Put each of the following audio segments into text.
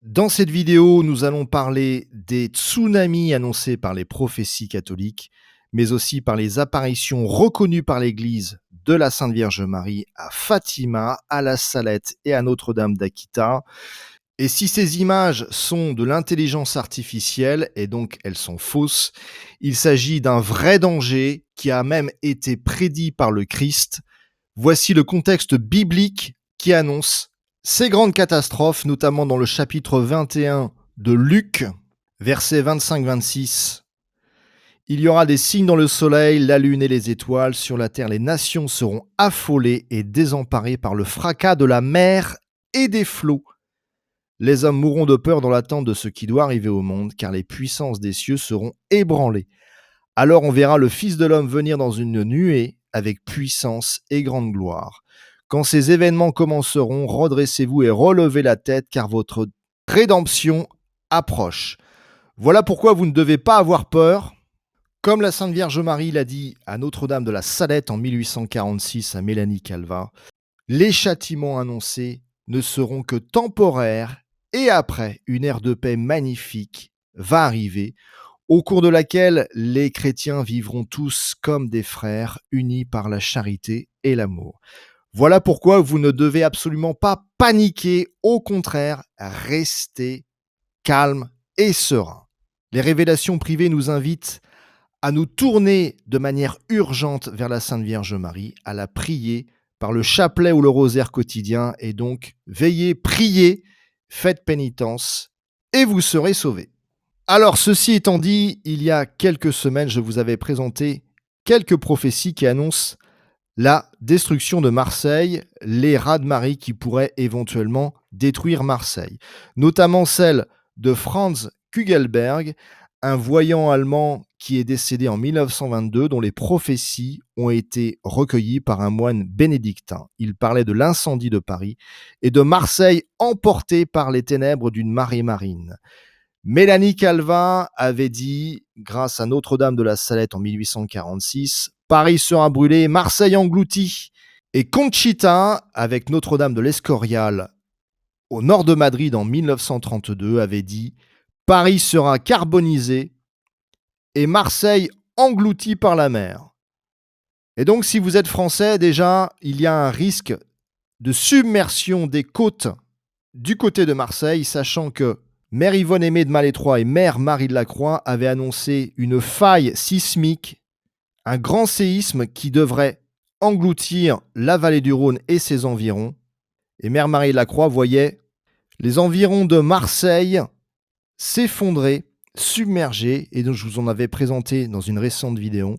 Dans cette vidéo, nous allons parler des tsunamis annoncés par les prophéties catholiques, mais aussi par les apparitions reconnues par l'Église de la Sainte Vierge Marie à Fatima, à la Salette et à Notre-Dame d'Aquita. Et si ces images sont de l'intelligence artificielle, et donc elles sont fausses, il s'agit d'un vrai danger qui a même été prédit par le Christ. Voici le contexte biblique qui annonce ces grandes catastrophes, notamment dans le chapitre 21 de Luc, versets 25-26. Il y aura des signes dans le soleil, la lune et les étoiles. Sur la terre, les nations seront affolées et désemparées par le fracas de la mer et des flots. Les hommes mourront de peur dans l'attente de ce qui doit arriver au monde, car les puissances des cieux seront ébranlées. Alors on verra le Fils de l'homme venir dans une nuée avec puissance et grande gloire. Quand ces événements commenceront, redressez-vous et relevez la tête, car votre rédemption approche. Voilà pourquoi vous ne devez pas avoir peur. Comme la Sainte Vierge Marie l'a dit à Notre-Dame de la Salette en 1846 à Mélanie Calvat, les châtiments annoncés ne seront que temporaires et après, une ère de paix magnifique va arriver, au cours de laquelle les chrétiens vivront tous comme des frères, unis par la charité et l'amour. Voilà pourquoi vous ne devez absolument pas paniquer, au contraire, restez calme et serein. Les révélations privées nous invitent à nous tourner de manière urgente vers la Sainte Vierge Marie, à la prier par le chapelet ou le rosaire quotidien, et donc veillez, priez, faites pénitence, et vous serez sauvés. Alors, ceci étant dit, il y a quelques semaines, je vous avais présenté quelques prophéties qui annoncent la destruction de Marseille, les raz-de-marée qui pourraient éventuellement détruire Marseille, notamment celle de Franz Kugelberg, un voyant allemand qui est décédé en 1922, dont les prophéties ont été recueillies par un moine bénédictin. Il parlait de l'incendie de Paris et de Marseille emportée par les ténèbres d'une marée marine. Mélanie Calvat avait dit, grâce à Notre-Dame de la Salette en 1846, Paris sera brûlé, Marseille englouti. Et Conchita, avec Notre-Dame de l'Escorial au nord de Madrid en 1932, avait dit, Paris sera carbonisé et Marseille englouti par la mer. Et donc, si vous êtes français, déjà, il y a un risque de submersion des côtes du côté de Marseille, sachant que Mère Yvonne Aimée de Malétroit et Mère Marie de la Croix avaient annoncé une faille sismique, un grand séisme qui devrait engloutir la vallée du Rhône et ses environs. Et Mère Marie de la Croix voyait les environs de Marseille s'effondrer, submerger, et donc je vous en avais présenté dans une récente vidéo.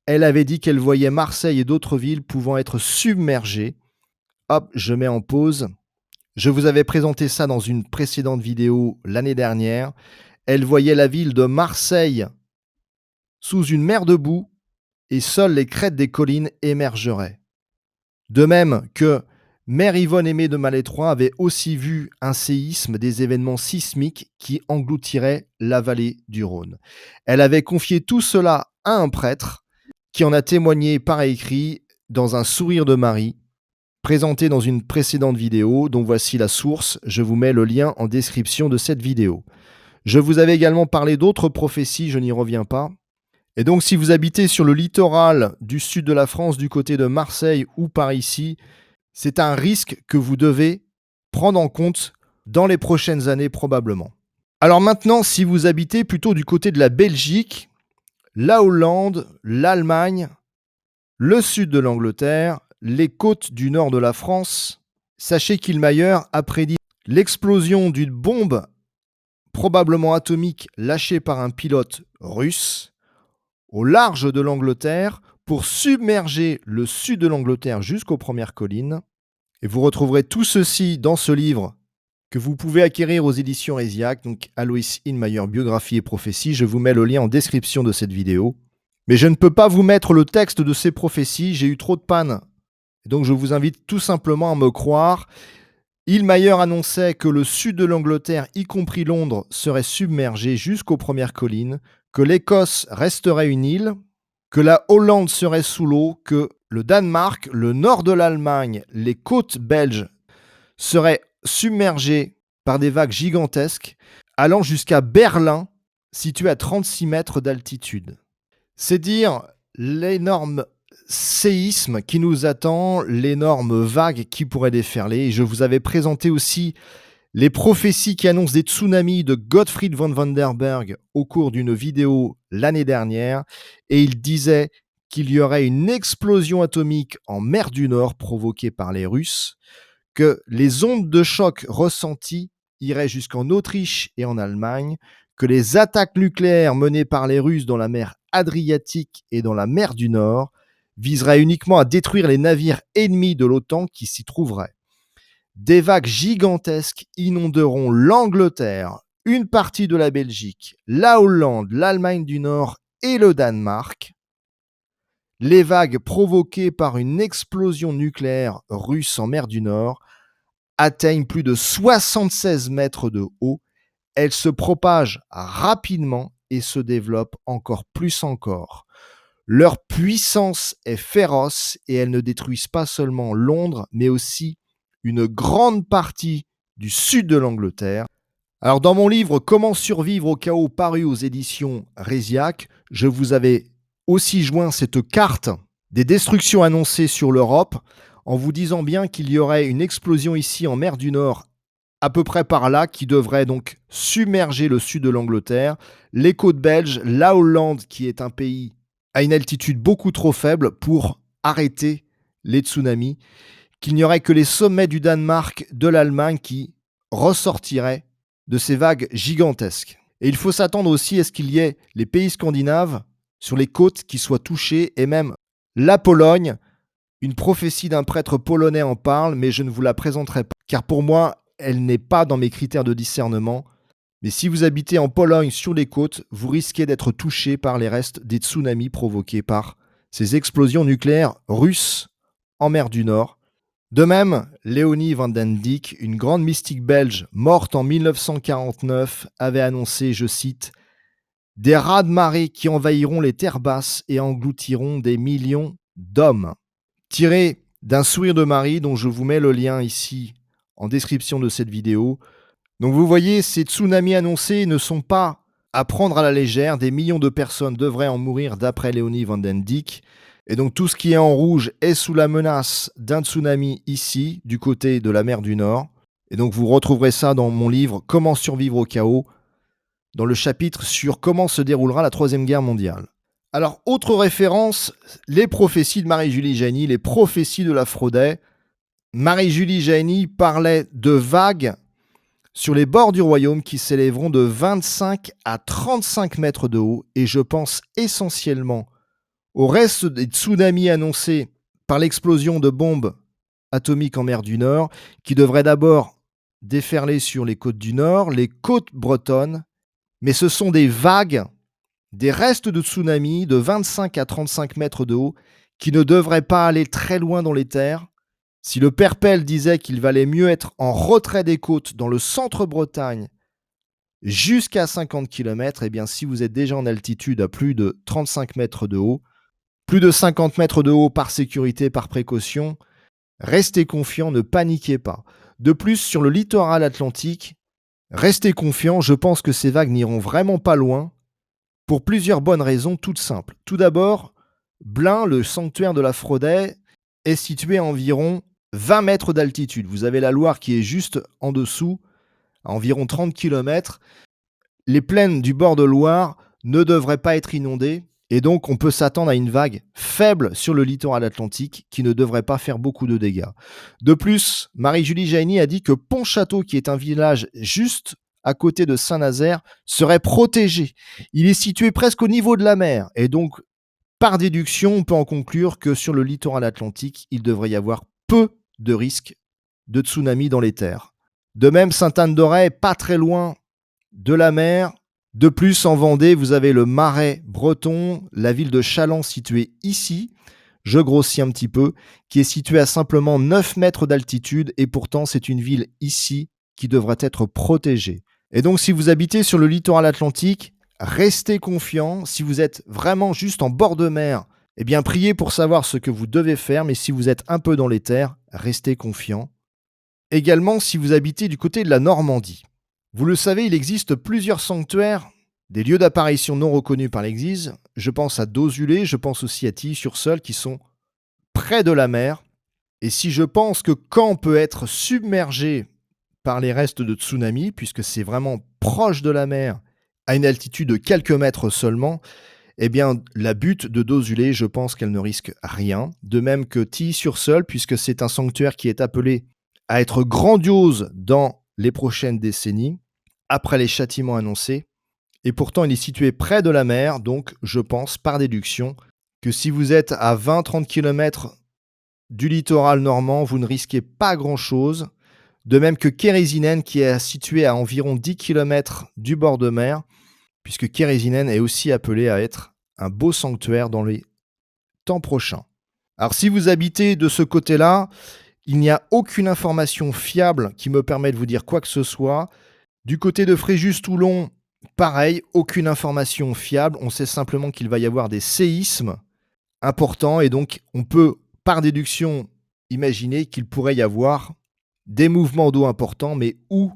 Elle avait dit qu'elle voyait Marseille et d'autres villes pouvant être submergées. Hop, je mets en pause. Je vous avais présenté ça dans une précédente vidéo l'année dernière. Elle voyait la ville de Marseille sous une mer de boue et seules les crêtes des collines émergeraient. De même que Mère Yvonne Aimée de Malétroit avait aussi vu un séisme, des événements sismiques qui engloutiraient la vallée du Rhône. Elle avait confié tout cela à un prêtre qui en a témoigné par écrit dans un sourire de Marie, présenté dans une précédente vidéo, dont voici la source. Je vous mets le lien en description de cette vidéo. Je vous avais également parlé d'autres prophéties, je n'y reviens pas. Et donc, si vous habitez sur le littoral du sud de la France, du côté de Marseille ou par ici, c'est un risque que vous devez prendre en compte dans les prochaines années probablement. Alors maintenant, si vous habitez plutôt du côté de la Belgique, la Hollande, l'Allemagne, le sud de l'Angleterre, les côtes du nord de la France, sachez qu'Illmayer a prédit l'explosion d'une bombe probablement atomique lâchée par un pilote russe au large de l'Angleterre pour submerger le sud de l'Angleterre jusqu'aux premières collines. Et vous retrouverez tout ceci dans ce livre que vous pouvez acquérir aux éditions Hésiac, donc Alois Illmayer, biographie et prophétie. Je vous mets le lien en description de cette vidéo. Mais je ne peux pas vous mettre le texte de ces prophéties, j'ai eu trop de panne. Donc je vous invite tout simplement à me croire. Illmayer annonçait que le sud de l'Angleterre, y compris Londres, serait submergé jusqu'aux premières collines, que l'Écosse resterait une île, que la Hollande serait sous l'eau, que le Danemark, le nord de l'Allemagne, les côtes belges seraient submergées par des vagues gigantesques allant jusqu'à Berlin, situé à 36 mètres d'altitude. C'est dire l'énorme séisme qui nous attend, l'énorme vague qui pourrait déferler. Et je vous avais présenté aussi les prophéties qui annoncent des tsunamis de Gottfried von Vandenberg au cours d'une vidéo l'année dernière. Et il disait qu'il y aurait une explosion atomique en mer du Nord provoquée par les Russes, que les ondes de choc ressenties iraient jusqu'en Autriche et en Allemagne, que les attaques nucléaires menées par les Russes dans la mer Adriatique et dans la mer du Nord viseraient uniquement à détruire les navires ennemis de l'OTAN qui s'y trouveraient. Des vagues gigantesques inonderont l'Angleterre, une partie de la Belgique, la Hollande, l'Allemagne du Nord et le Danemark. Les vagues provoquées par une explosion nucléaire russe en mer du Nord atteignent plus de 76 mètres de haut. Elles se propagent rapidement et se développent encore plus encore. Leur puissance est féroce et elles ne détruisent pas seulement Londres, mais aussi une grande partie du sud de l'Angleterre. Alors dans mon livre Comment survivre au chaos paru aux éditions Résiac, je vous avais aussi joint cette carte des destructions annoncées sur l'Europe en vous disant bien qu'il y aurait une explosion ici en mer du Nord à peu près par là, qui devrait donc submerger le sud de l'Angleterre, les côtes belges, la Hollande, qui est un pays à une altitude beaucoup trop faible pour arrêter les tsunamis, qu'il n'y aurait que les sommets du Danemark, de l'Allemagne qui ressortiraient de ces vagues gigantesques. Et il faut s'attendre aussi à ce qu'il y ait les pays scandinaves sur les côtes qui soient touchés, et même la Pologne. Une prophétie d'un prêtre polonais en parle, mais je ne vous la présenterai pas, car pour moi, elle n'est pas dans mes critères de discernement. Mais si vous habitez en Pologne sur les côtes, vous risquez d'être touché par les restes des tsunamis provoqués par ces explosions nucléaires russes en mer du Nord. De même, Léonie van den Dijk, une grande mystique belge morte en 1949, avait annoncé, je cite, « des raz-de-marée qui envahiront les terres basses et engloutiront des millions d'hommes ». Tiré d'un sourire de Marie dont je vous mets le lien ici en description de cette vidéo. Donc vous voyez, ces tsunamis annoncés ne sont pas à prendre à la légère. Des millions de personnes devraient en mourir d'après Léonie van den Dijk. Et donc tout ce qui est en rouge est sous la menace d'un tsunami ici, du côté de la mer du Nord. Et donc vous retrouverez ça dans mon livre « Comment survivre au chaos », dans le chapitre sur comment se déroulera la Troisième Guerre mondiale. Alors, autre référence, les prophéties de Marie-Julie Jahenny, les prophéties de la Fraudet. Marie-Julie Jahenny parlait de vagues sur les bords du royaume qui s'élèveront de 25 à 35 mètres de haut, et je pense essentiellement au reste des tsunamis annoncés par l'explosion de bombes atomiques en mer du Nord, qui devraient d'abord déferler sur les côtes du Nord, les côtes bretonnes, mais ce sont des vagues, des restes de tsunamis de 25 à 35 mètres de haut qui ne devraient pas aller très loin dans les terres. Si le Père Pell disait qu'il valait mieux être en retrait des côtes dans le centre-Bretagne jusqu'à 50 km, eh bien si vous êtes déjà en altitude à plus de 35 mètres de haut, plus de 50 mètres de haut par sécurité, par précaution, restez confiants, ne paniquez pas. De plus, sur le littoral atlantique, restez confiants, je pense que ces vagues n'iront vraiment pas loin, pour plusieurs bonnes raisons toutes simples. Tout d'abord, Blain, le sanctuaire de la Fraudet, est situé à environ 20 mètres d'altitude. Vous avez la Loire qui est juste en dessous, à environ 30 km. Les plaines du bord de Loire ne devraient pas être inondées, et donc on peut s'attendre à une vague faible sur le littoral atlantique qui ne devrait pas faire beaucoup de dégâts. De plus, Marie-Julie Jahenny a dit que Pontchâteau, qui est un village juste à côté de Saint-Nazaire, serait protégé. Il est situé presque au niveau de la mer, et donc par déduction, on peut en conclure que sur le littoral atlantique, il devrait y avoir peu de risques de tsunami dans les terres. De même, Sainte-Anne-d'Auray, pas très loin de la mer. De plus, en Vendée, vous avez le Marais breton, la ville de Challans située ici, je grossis un petit peu, qui est située à simplement 9 mètres d'altitude, et pourtant c'est une ville ici qui devrait être protégée. Et donc si vous habitez sur le littoral atlantique, restez confiants. Si vous êtes vraiment juste en bord de mer, eh bien priez pour savoir ce que vous devez faire, mais si vous êtes un peu dans les terres, restez confiants. Également, si vous habitez du côté de la Normandie, vous le savez, il existe plusieurs sanctuaires, des lieux d'apparition non reconnus par l'Église. Je pense à Dozulé, je pense aussi à Tilly-sur-Seul, qui sont près de la mer. Et si je pense que Caen peut être submergé par les restes de tsunami, puisque c'est vraiment proche de la mer, à une altitude de quelques mètres seulement, eh bien, la butte de Dozulé, je pense qu'elle ne risque rien. De même que Tilly-sur-Seul, puisque c'est un sanctuaire qui est appelé à être grandiose dans les prochaines décennies, après les châtiments annoncés. Et pourtant, il est situé près de la mer, donc je pense, par déduction, que si vous êtes à 20-30 km du littoral normand, vous ne risquez pas grand-chose. De même que Kérésinen, qui est situé à environ 10 km du bord de mer, puisque Kérésinen est aussi appelé à être un beau sanctuaire dans les temps prochains. Alors si vous habitez de ce côté-là, il n'y a aucune information fiable qui me permet de vous dire quoi que ce soit. Du côté de Fréjus-Toulon, pareil, aucune information fiable. On sait simplement qu'il va y avoir des séismes importants et donc on peut, par déduction, imaginer qu'il pourrait y avoir des mouvements d'eau importants, mais où,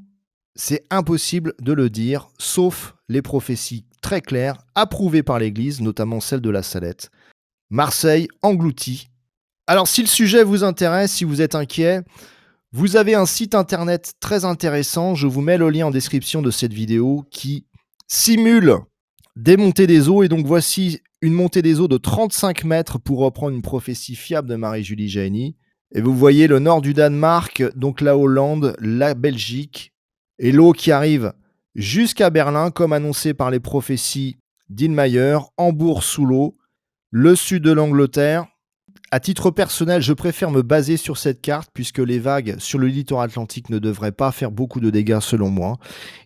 c'est impossible de le dire, sauf les prophéties très claires, approuvées par l'Église, notamment celle de la Salette. Marseille engloutie. Alors si le sujet vous intéresse, si vous êtes inquiet, vous avez un site internet très intéressant, je vous mets le lien en description de cette vidéo, qui simule des montées des eaux. Et donc voici une montée des eaux de 35 mètres pour reprendre une prophétie fiable de Marie-Julie Jahenny. Et vous voyez le nord du Danemark, donc la Hollande, la Belgique, et l'eau qui arrive jusqu'à Berlin, comme annoncé par les prophéties d'Illmayer, Hambourg sous l'eau, le sud de l'Angleterre. À titre personnel, je préfère me baser sur cette carte puisque les vagues sur le littoral atlantique ne devraient pas faire beaucoup de dégâts selon moi.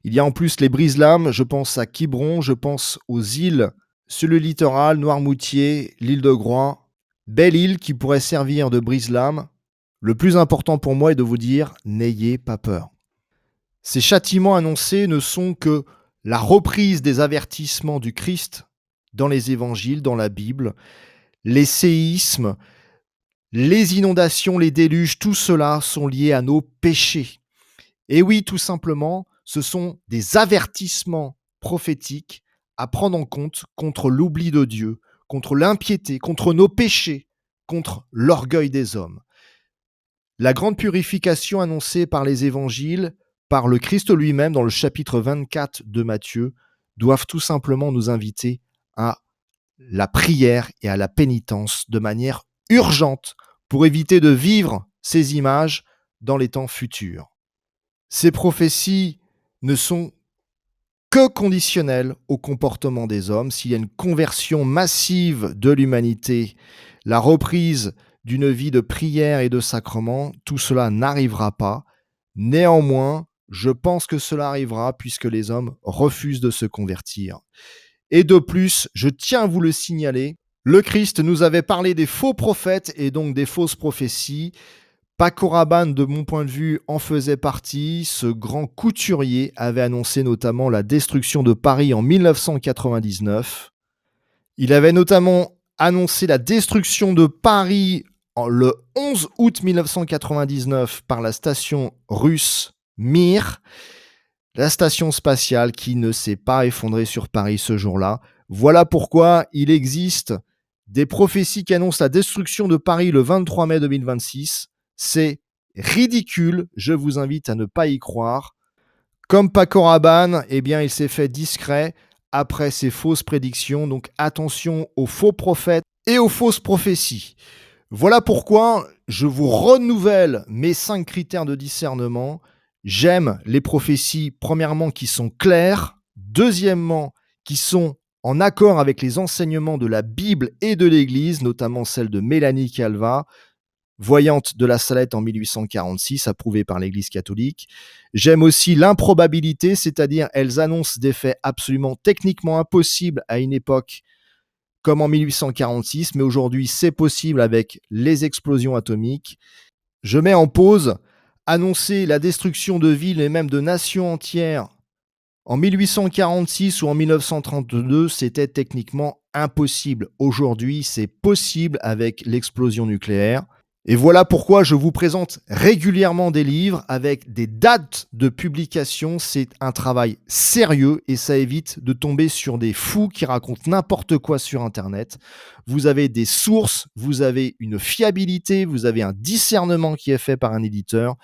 Il y a en plus les brise-lames, je pense à Quiberon, je pense aux îles sur le littoral, Noirmoutier, l'île de Groix, Belle-Île qui pourrait servir de brise-lames. Le plus important pour moi est de vous dire, n'ayez pas peur. Ces châtiments annoncés ne sont que la reprise des avertissements du Christ dans les évangiles, dans la Bible. Les séismes, les inondations, les déluges, tout cela sont liés à nos péchés. Et oui, tout simplement, ce sont des avertissements prophétiques à prendre en compte contre l'oubli de Dieu, contre l'impiété, contre nos péchés, contre l'orgueil des hommes. La grande purification annoncée par les évangiles, par le Christ lui-même dans le chapitre 24 de Matthieu, doivent tout simplement nous inviter à la prière et à la pénitence de manière urgente pour éviter de vivre ces images dans les temps futurs. Ces prophéties ne sont que conditionnelles au comportement des hommes. S'il y a une conversion massive de l'humanité, la reprise d'une vie de prière et de sacrement, tout cela n'arrivera pas. Néanmoins, je pense que cela arrivera puisque les hommes refusent de se convertir. Et de plus, je tiens à vous le signaler, le Christ nous avait parlé des faux prophètes et donc des fausses prophéties. Paco Rabanne, de mon point de vue, en faisait partie. Ce grand couturier avait annoncé notamment la destruction de Paris en 1999. Il avait notamment annoncé la destruction de Paris le 11 août 1999 par la station russe Mir, la station spatiale qui ne s'est pas effondrée sur Paris ce jour-là. Voilà pourquoi il existe des prophéties qui annoncent la destruction de Paris le 23 mai 2026. C'est ridicule, je vous invite à ne pas y croire. Comme Paco Rabanne, eh bien, il s'est fait discret après ces fausses prédictions, donc attention aux faux prophètes et aux fausses prophéties. Voilà pourquoi je vous renouvelle mes 5 critères de discernement. J'aime les prophéties, premièrement, qui sont claires, deuxièmement, qui sont en accord avec les enseignements de la Bible et de l'Église, notamment celle de Mélanie Calva, voyante de la Salette en 1846, approuvée par l'Église catholique. J'aime aussi l'improbabilité, c'est-à-dire elles annoncent des faits absolument techniquement impossibles à une époque comme en 1846, mais aujourd'hui c'est possible avec les explosions atomiques. Je mets en pause, annoncer la destruction de villes et même de nations entières en 1846 ou en 1932, c'était techniquement impossible. Aujourd'hui, c'est possible avec l'explosion nucléaire. Et voilà pourquoi je vous présente régulièrement des livres avec des dates de publication. C'est un travail sérieux et ça évite de tomber sur des fous qui racontent n'importe quoi sur Internet. Vous avez des sources, vous avez une fiabilité, vous avez un discernement qui est fait par un éditeur.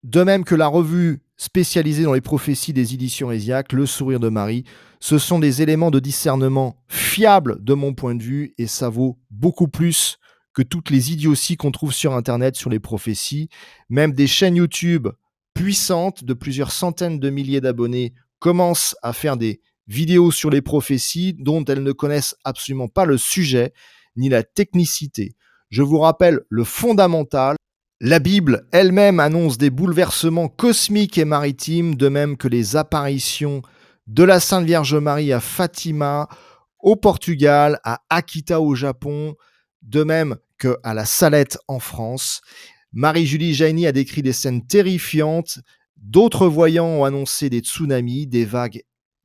De même que la revue spécialisée dans les prophéties des éditions Hésiaque, Le Sourire de Marie, ce sont des éléments de discernement fiables de mon point de vue et ça vaut beaucoup plus que toutes les idioties qu'on trouve sur Internet sur les prophéties. Même des chaînes YouTube puissantes de plusieurs centaines de milliers d'abonnés commencent à faire des vidéos sur les prophéties dont elles ne connaissent absolument pas le sujet ni la technicité. Je vous rappelle le fondamental. La Bible elle-même annonce des bouleversements cosmiques et maritimes, de même que les apparitions de la Sainte Vierge Marie à Fatima, au Portugal, à Akita au Japon, de même qu'à la Salette en France. Marie-Julie Jaini a décrit des scènes terrifiantes. D'autres voyants ont annoncé des tsunamis, des vagues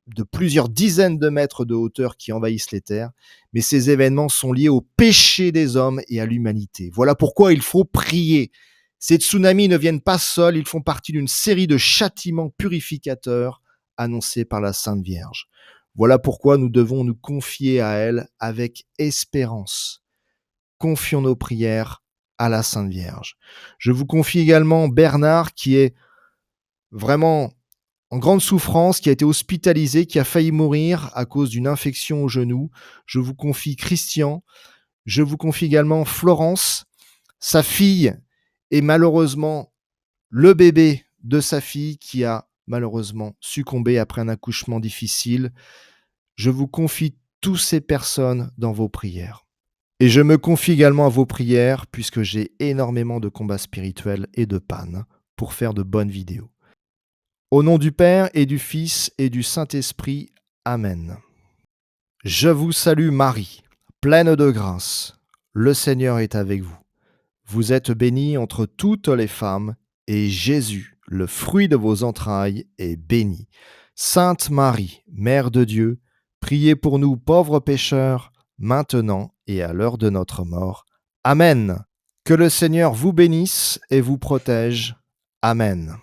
de plusieurs dizaines de mètres de hauteur qui envahissent les terres. Mais ces événements sont liés au péché des hommes et à l'humanité. Voilà pourquoi il faut prier. Ces tsunamis ne viennent pas seuls, ils font partie d'une série de châtiments purificateurs annoncés par la Sainte Vierge. Voilà pourquoi nous devons nous confier à elle avec espérance. Confions nos prières à la Sainte Vierge. Je vous confie également Bernard qui est vraiment en grande souffrance, qui a été hospitalisé, qui a failli mourir à cause d'une infection au genou. Je vous confie Christian. Je vous confie également Florence, sa fille, et malheureusement le bébé de sa fille qui a malheureusement succombé après un accouchement difficile. Je vous confie toutes ces personnes dans vos prières. Et je me confie également à vos prières puisque j'ai énormément de combats spirituels et de pannes pour faire de bonnes vidéos. Au nom du Père et du Fils et du Saint-Esprit. Amen. Je vous salue Marie, pleine de grâce. Le Seigneur est avec vous. Vous êtes bénie entre toutes les femmes, et Jésus, le fruit de vos entrailles, est béni. Sainte Marie, Mère de Dieu, priez pour nous pauvres pécheurs, maintenant et à l'heure de notre mort. Amen. Que le Seigneur vous bénisse et vous protège. Amen.